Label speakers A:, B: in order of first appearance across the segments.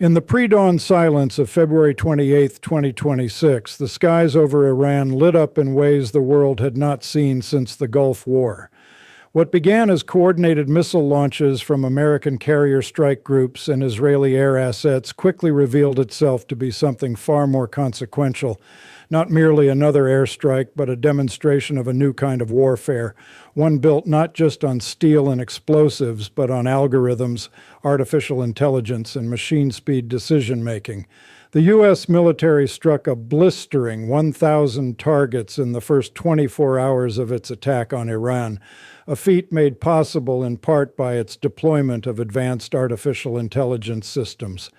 A: In the pre-dawn silence of February 28, 2026, the skies over Iran lit up in ways the world had not seen since the Gulf War. What began as coordinated missile launches from American carrier strike groups and Israeli air assets quickly revealed itself to be something far more consequential, not merely another airstrike, but a demonstration of a new kind of warfare, one built not just on steel and explosives, but on algorithms, artificial intelligence, and machine-speed decision-making. The U.S. military struck a blistering 1,000 targets in the first 24 hours of its attack on Iran, a feat made possible in part by its deployment of advanced artificial intelligence systems.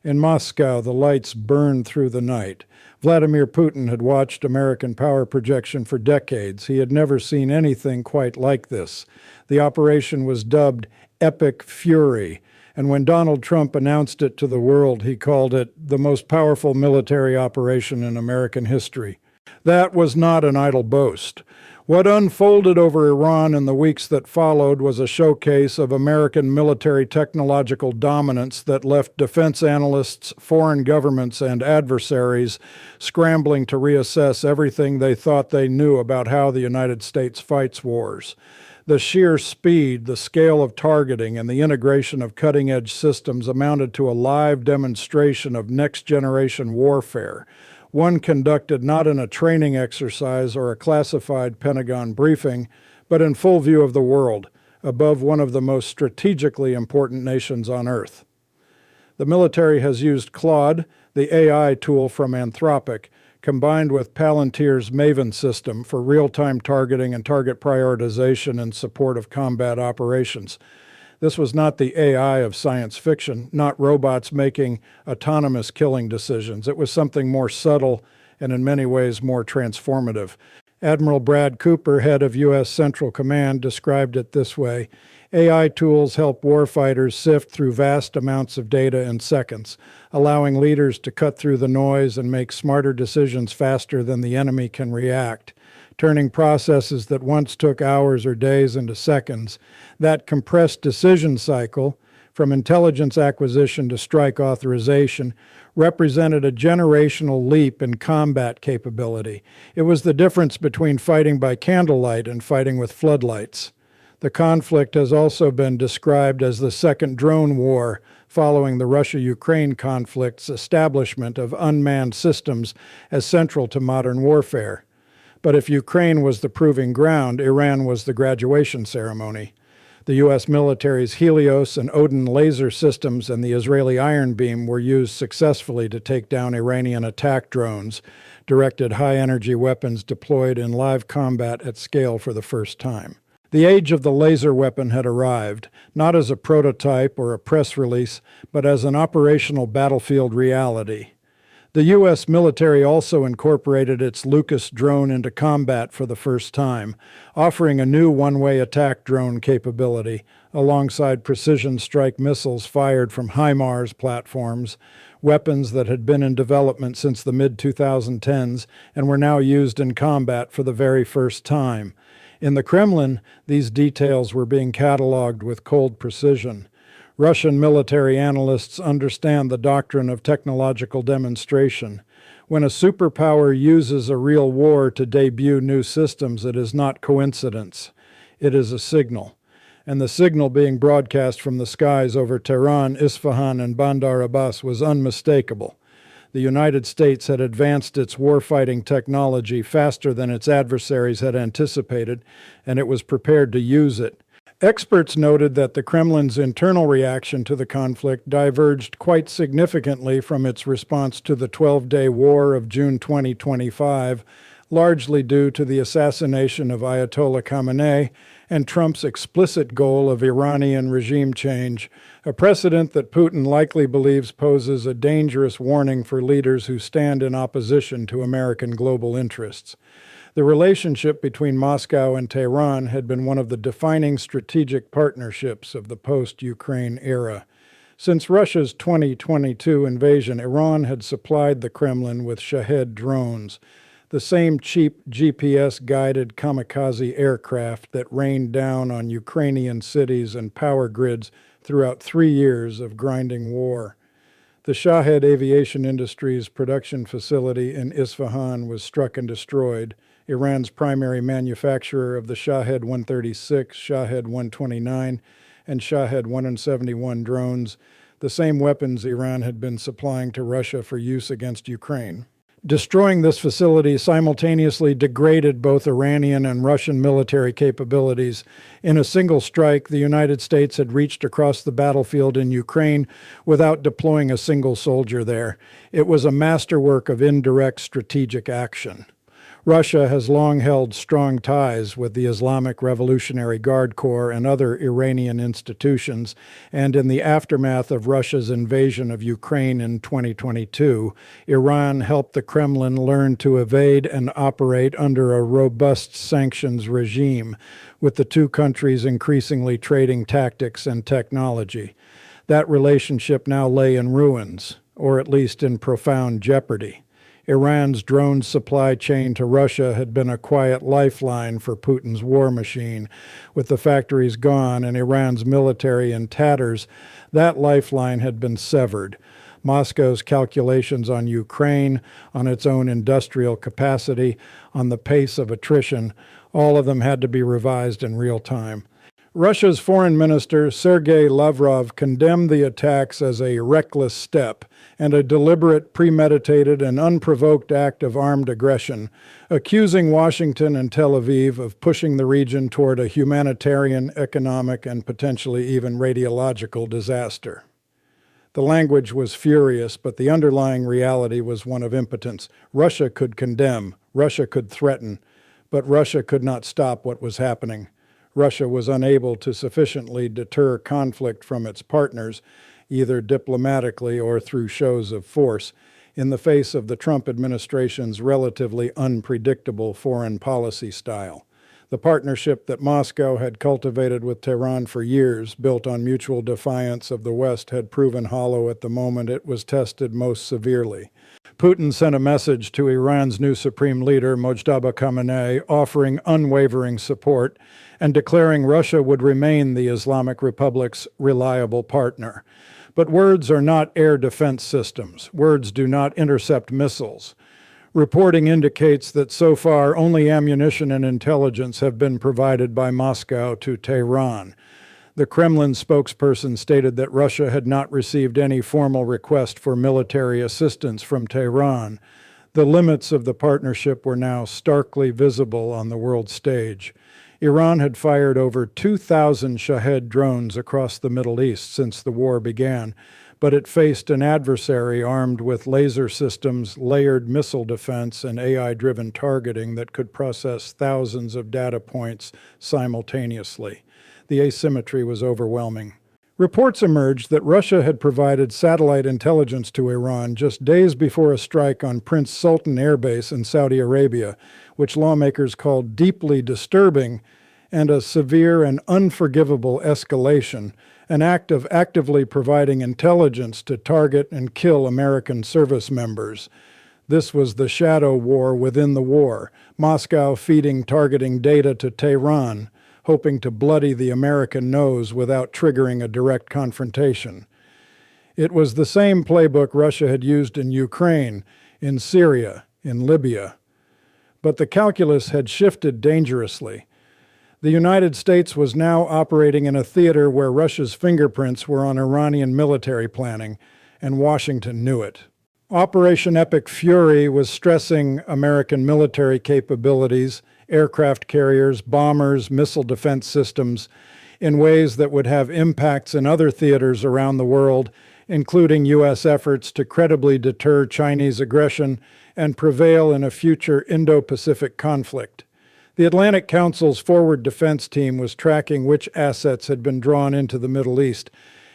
A: In Moscow, the lights burned through the night. Vladimir Putin had watched American power projection for decades. He had never seen anything quite like this. The operation was dubbed Epic Fury, and when Donald Trump announced it to the world, he called it the most powerful military operation in American history. That was not an idle boast. What unfolded over Iran in the weeks that followed was a showcase of American military technological dominance that left defense analysts, foreign governments, and adversaries scrambling to reassess everything they thought they knew about how the United States fights wars. The sheer speed, the scale of targeting, and the integration of cutting-edge systems amounted to a live demonstration of next-generation warfare, one conducted not in a training exercise or a classified Pentagon briefing, but in full view of the world, above one of the most strategically important nations on Earth. The military has used Claude, the AI tool from Anthropic, combined with Palantir's Maven system for real-time targeting and target prioritization in support of combat operations. This was not the AI of science fiction, not robots making autonomous killing decisions. It was something more subtle and in many ways more transformative. Admiral Brad Cooper, head of U.S. Central Command, described it this way: AI tools help warfighters sift through vast amounts of data in seconds, allowing leaders to cut through the noise and make smarter decisions faster than the enemy can react, turning processes that once took hours or days into seconds. That compressed decision cycle, from intelligence acquisition to strike authorization, represented a generational leap in combat capability. It was the difference between fighting by candlelight and fighting with floodlights. The conflict has also been described as the second drone war, following the Russia-Ukraine conflict's establishment of unmanned systems as central to modern warfare. But if Ukraine was the proving ground, Iran was the graduation ceremony. The U.S. military's Helios and Odin laser systems and the Israeli Iron Beam were used successfully to take down Iranian attack drones, directed high-energy weapons deployed in live combat at scale for the first time. The age of the laser weapon had arrived, not as a prototype or a press release, but as an operational battlefield reality. The U.S. military also incorporated its Lucas drone into combat for the first time, offering a new one-way attack drone capability, alongside precision strike missiles fired from HIMARS platforms, weapons that had been in development since the mid-2010s and were now used in combat for the very first time. In the Kremlin, these details were being cataloged with cold precision. Russian military analysts understand the doctrine of technological demonstration. When a superpower uses a real war to debut new systems, it is not coincidence. It is a signal. And the signal being broadcast from the skies over Tehran, Isfahan, and Bandar Abbas was unmistakable. The United States had advanced its warfighting technology faster than its adversaries had anticipated, and it was prepared to use it. Experts noted that the Kremlin's internal reaction to the conflict diverged quite significantly from its response to the 12-day war of June 2025, largely due to the assassination of Ayatollah Khamenei and Trump's explicit goal of Iranian regime change, a precedent that Putin likely believes poses a dangerous warning for leaders who stand in opposition to American global interests. The relationship between Moscow and Tehran had been one of the defining strategic partnerships of the post-Ukraine era. Since Russia's 2022 invasion, Iran had supplied the Kremlin with Shahed drones, the same cheap GPS-guided kamikaze aircraft that rained down on Ukrainian cities and power grids throughout 3 years of grinding war. The Shahed Aviation Industries production facility in Isfahan was struck and destroyed. Iran's primary manufacturer of the Shahed 136, Shahed 129, and Shahed 171 drones, the same weapons Iran had been supplying to Russia for use against Ukraine. Destroying this facility simultaneously degraded both Iranian and Russian military capabilities. In a single strike, the United States had reached across the battlefield in Ukraine without deploying a single soldier there. It was a masterwork of indirect strategic action. Russia has long held strong ties with the Islamic Revolutionary Guard Corps and other Iranian institutions, and in the aftermath of Russia's invasion of Ukraine in 2022, Iran helped the Kremlin learn to evade and operate under a robust sanctions regime, with the two countries increasingly trading tactics and technology. That relationship now lay in ruins, or at least in profound jeopardy. Iran's drone supply chain to Russia had been a quiet lifeline for Putin's war machine. With the factories gone and Iran's military in tatters, that lifeline had been severed. Moscow's calculations on Ukraine, on its own industrial capacity, on the pace of attrition, all of them had to be revised in real time. Russia's Foreign Minister Sergei Lavrov condemned the attacks as a reckless step and a deliberate, premeditated, and unprovoked act of armed aggression, accusing Washington and Tel Aviv of pushing the region toward a humanitarian, economic, and potentially even radiological disaster. The language was furious, but the underlying reality was one of impotence. Russia could condemn, Russia could threaten, but Russia could not stop what was happening. Russia was unable to sufficiently deter conflict from its partners, either diplomatically or through shows of force, in the face of the Trump administration's relatively unpredictable foreign policy style. The partnership that Moscow had cultivated with Tehran for years, built on mutual defiance of the West, had proven hollow at the moment it was tested most severely. Putin sent a message to Iran's new supreme leader, Mojtaba Khamenei, offering unwavering support and declaring Russia would remain the Islamic Republic's reliable partner. But words are not air defense systems. Words do not intercept missiles. Reporting indicates that so far only ammunition and intelligence have been provided by Moscow to Tehran. The Kremlin spokesperson stated that Russia had not received any formal request for military assistance from Tehran. The limits of the partnership were now starkly visible on the world stage. Iran had fired over 2,000 Shahed drones across the Middle East since the war began, but it faced an adversary armed with laser systems, layered missile defense, and AI-driven targeting that could process thousands of data points simultaneously. The asymmetry was overwhelming. Reports emerged that Russia had provided satellite intelligence to Iran just days before a strike on Prince Sultan Air Base in Saudi Arabia, which lawmakers called deeply disturbing and a severe and unforgivable escalation, an act of actively providing intelligence to target and kill American service members. This was the shadow war within the war, Moscow feeding targeting data to Tehran, hoping to bloody the American nose without triggering a direct confrontation. It was the same playbook Russia had used in Ukraine, in Syria, in Libya. But the calculus had shifted dangerously. The United States was now operating in a theater where Russia's fingerprints were on Iranian military planning, and Washington knew it. Operation Epic Fury was stressing American military capabilities, aircraft carriers, bombers, missile defense systems, in ways that would have impacts in other theaters around the world, including U.S. efforts to credibly deter Chinese aggression and prevail in a future Indo-Pacific conflict. The Atlantic Council's Forward Defense Team was tracking which assets had been drawn into the Middle East,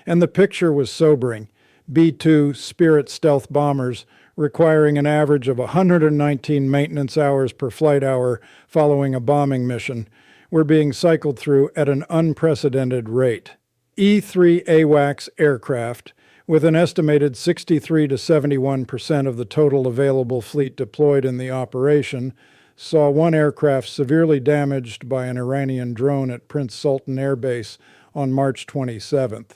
A: and the picture was sobering. B-2 Spirit stealth bombers, requiring an average of 119 maintenance hours per flight hour following a bombing mission, were being cycled through at an unprecedented rate. E-3 AWACS aircraft, with an estimated 63 to 71% of the total available fleet deployed in the operation, saw one aircraft severely damaged by an Iranian drone at Prince Sultan Air Base on March 27th.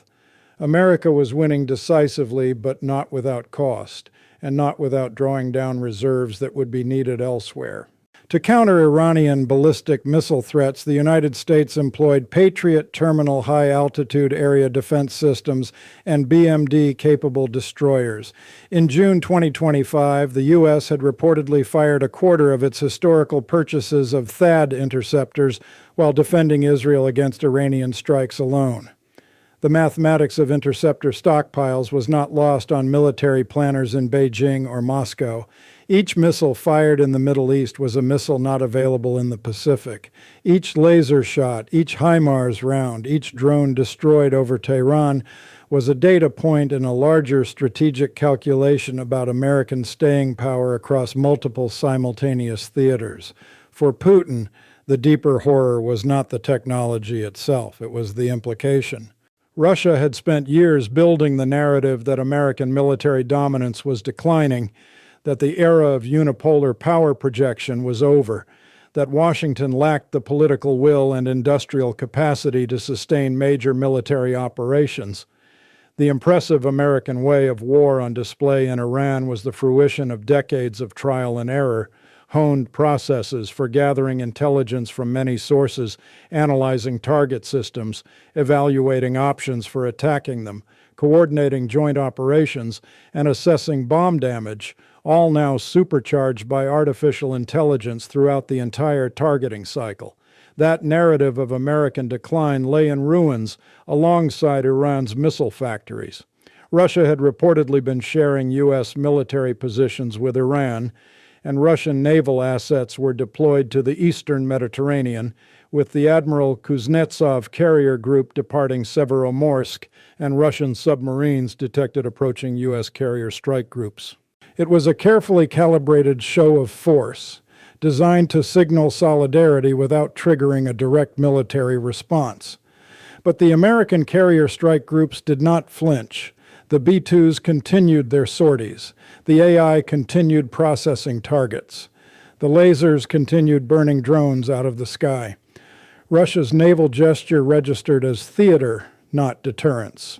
A: America was winning decisively, but not without cost, and not without drawing down reserves that would be needed elsewhere. To counter Iranian ballistic missile threats, the United States employed Patriot terminal high-altitude area defense systems and BMD-capable destroyers. In June 2025, the U.S. had reportedly fired a quarter of its historical purchases of THAAD interceptors while defending Israel against Iranian strikes alone. The mathematics of interceptor stockpiles was not lost on military planners in Beijing or Moscow. Each missile fired in the Middle East was a missile not available in the Pacific. Each laser shot, each HIMARS round, each drone destroyed over Tehran was a data point in a larger strategic calculation about American staying power across multiple simultaneous theaters. For Putin, the deeper horror was not the technology itself, it was the implication. Russia had spent years building the narrative that American military dominance was declining, that the era of unipolar power projection was over, that Washington lacked the political will and industrial capacity to sustain major military operations. The impressive American way of war on display in Iran was the fruition of decades of trial and error, honed processes for gathering intelligence from many sources, analyzing target systems, evaluating options for attacking them, coordinating joint operations, and assessing bomb damage, all now supercharged by artificial intelligence throughout the entire targeting cycle. That narrative of American decline lay in ruins alongside Iran's missile factories. Russia had reportedly been sharing U.S. military positions with Iran, and Russian naval assets were deployed to the eastern Mediterranean, with the Admiral Kuznetsov carrier group departing Severomorsk and Russian submarines detected approaching U.S. carrier strike groups. It was a carefully calibrated show of force, designed to signal solidarity without triggering a direct military response. But the American carrier strike groups did not flinch. The B-2s continued their sorties. The AI continued processing targets. The lasers continued burning drones out of the sky. Russia's naval gesture registered as theater, not deterrence.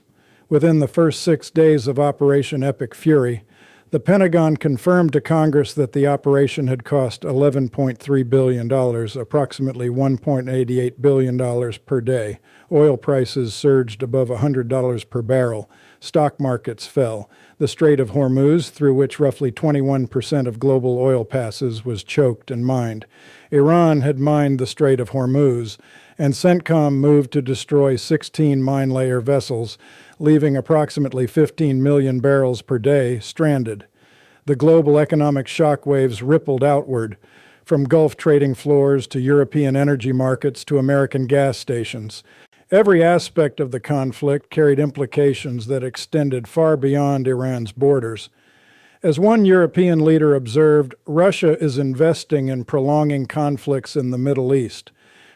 A: Within the first 6 days of Operation Epic Fury, the Pentagon confirmed to Congress that the operation had cost $11.3 billion, approximately $1.88 billion per day. Oil prices surged above $100 per barrel. Stock markets fell. The Strait of Hormuz, through which roughly 21% of global oil passes, was choked and mined. Iran had mined the Strait of Hormuz, and CENTCOM moved to destroy 16 mine-layer vessels, leaving approximately 15 million barrels per day stranded. The global economic shockwaves rippled outward, from Gulf trading floors to European energy markets to American gas stations. Every aspect of the conflict carried implications that extended far beyond Iran's borders. As one European leader observed, Russia is investing in prolonging conflicts in the Middle East,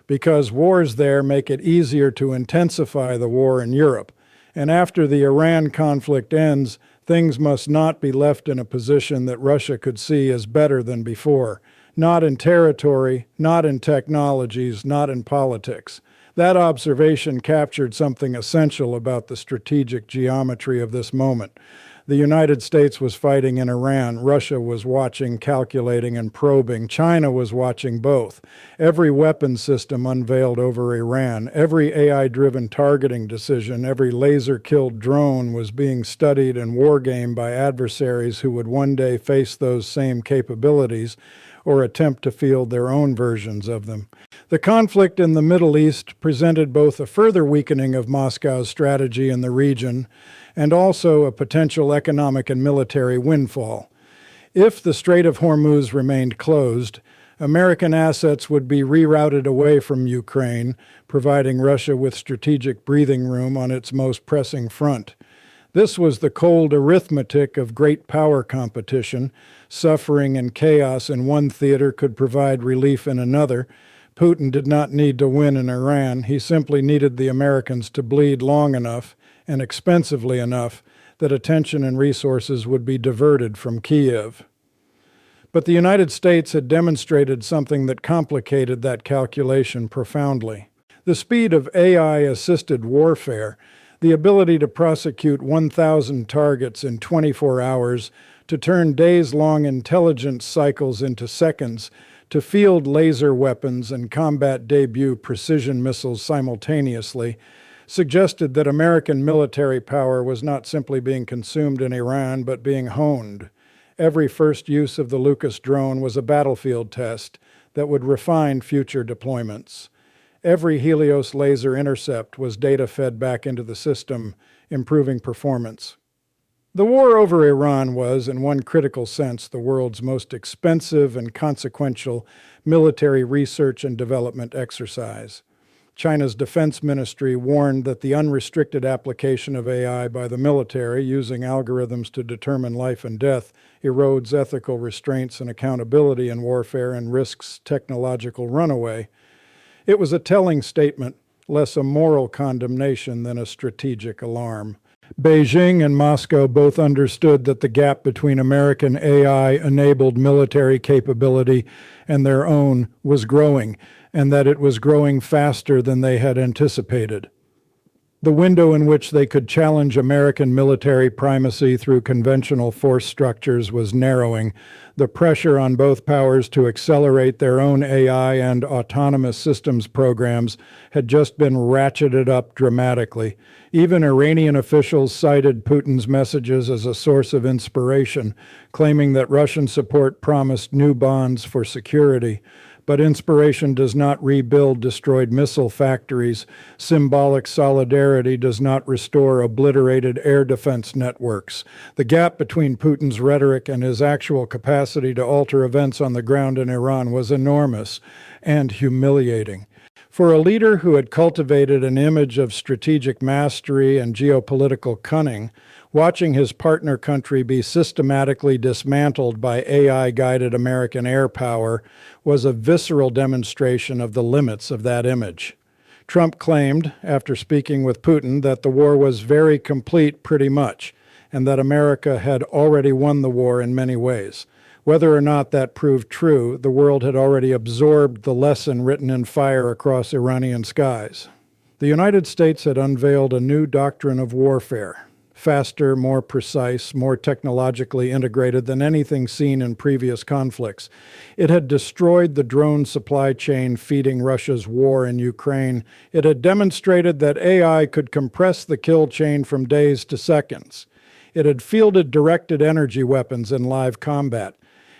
A: because wars there make it easier to intensify the war in Europe. And after the Iran conflict ends, things must not be left in a position that Russia could see as better than before. Not in territory, not in technologies, not in politics. That observation captured something essential about the strategic geometry of this moment. The United States was fighting in Iran. Russia was watching, calculating, and probing. China was watching both. Every weapon system unveiled over Iran, every AI-driven targeting decision, every laser-killed drone was being studied and wargamed by adversaries who would one day face those same capabilities or attempt to field their own versions of them. The conflict in the Middle East presented both a further weakening of Moscow's strategy in the region and also a potential economic and military windfall. If the Strait of Hormuz remained closed, American assets would be rerouted away from Ukraine, providing Russia with strategic breathing room on its most pressing front. This was the cold arithmetic of great power competition. Suffering and chaos in one theater could provide relief in another. Putin did not need to win in Iran. He simply needed the Americans to bleed long enough and expensively enough that attention and resources would be diverted from Kiev. But the United States had demonstrated something that complicated that calculation profoundly. The speed of AI-assisted warfare, The ability to prosecute 1,000 targets in 24 hours, to turn days-long intelligence cycles into seconds, to field laser weapons and combat debut precision missiles simultaneously, suggested that American military power was not simply being consumed in Iran, but being honed. Every first use of the Lucas drone was a battlefield test that would refine future deployments. Every Helios laser intercept was data fed back into the system, improving performance. The war over Iran was, in one critical sense, the world's most expensive and consequential military research and development exercise. China's defense ministry warned that the unrestricted application of AI by the military, using algorithms to determine life and death, erodes ethical restraints and accountability in warfare and risks technological runaway. It was a telling statement, less a moral condemnation than a strategic alarm. Beijing and Moscow both understood that the gap between American AI-enabled military capability and their own was growing, and that it was growing faster than they had anticipated. The window in which they could challenge American military primacy through conventional force structures was narrowing. The pressure on both powers to accelerate their own AI and autonomous systems programs had just been ratcheted up dramatically. Even Iranian officials cited Putin's messages as a source of inspiration, claiming that Russian support promised new bonds for security. But inspiration does not rebuild destroyed missile factories. Symbolic solidarity does not restore obliterated air defense networks. The gap between Putin's rhetoric and his actual capacity to alter events on the ground in Iran was enormous and humiliating. For a leader who had cultivated an image of strategic mastery and geopolitical cunning, watching his partner country be systematically dismantled by AI-guided American air power was a visceral demonstration of the limits of that image. Trump claimed, after speaking with Putin, that the war was very complete pretty much, and that America had already won the war in many ways. Whether or not that proved true, the world had already absorbed the lesson written in fire across Iranian skies. The United States had unveiled a new doctrine of warfare, faster, more precise, more technologically integrated than anything seen in previous conflicts. It had destroyed the drone supply chain feeding Russia's war in Ukraine. It had demonstrated that AI could compress the kill chain from days to seconds. It had fielded directed energy weapons in live combat.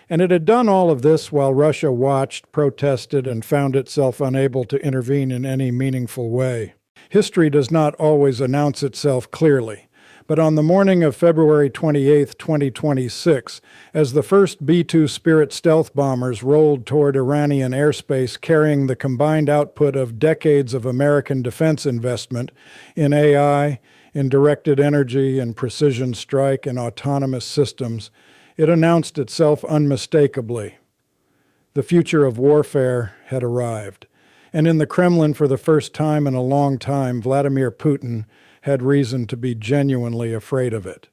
A: And it had done all of this while Russia watched, protested, and found itself unable to intervene in any meaningful way. History does not always announce itself clearly. But on the morning of February 28, 2026, as the first B-2 Spirit stealth bombers rolled toward Iranian airspace carrying the combined output of decades of American defense investment in AI, in directed energy, in precision strike, and autonomous systems, it announced itself unmistakably. The future of warfare had arrived. And in the Kremlin, for the first time in a long time, Vladimir Putin had reason to be genuinely afraid of it.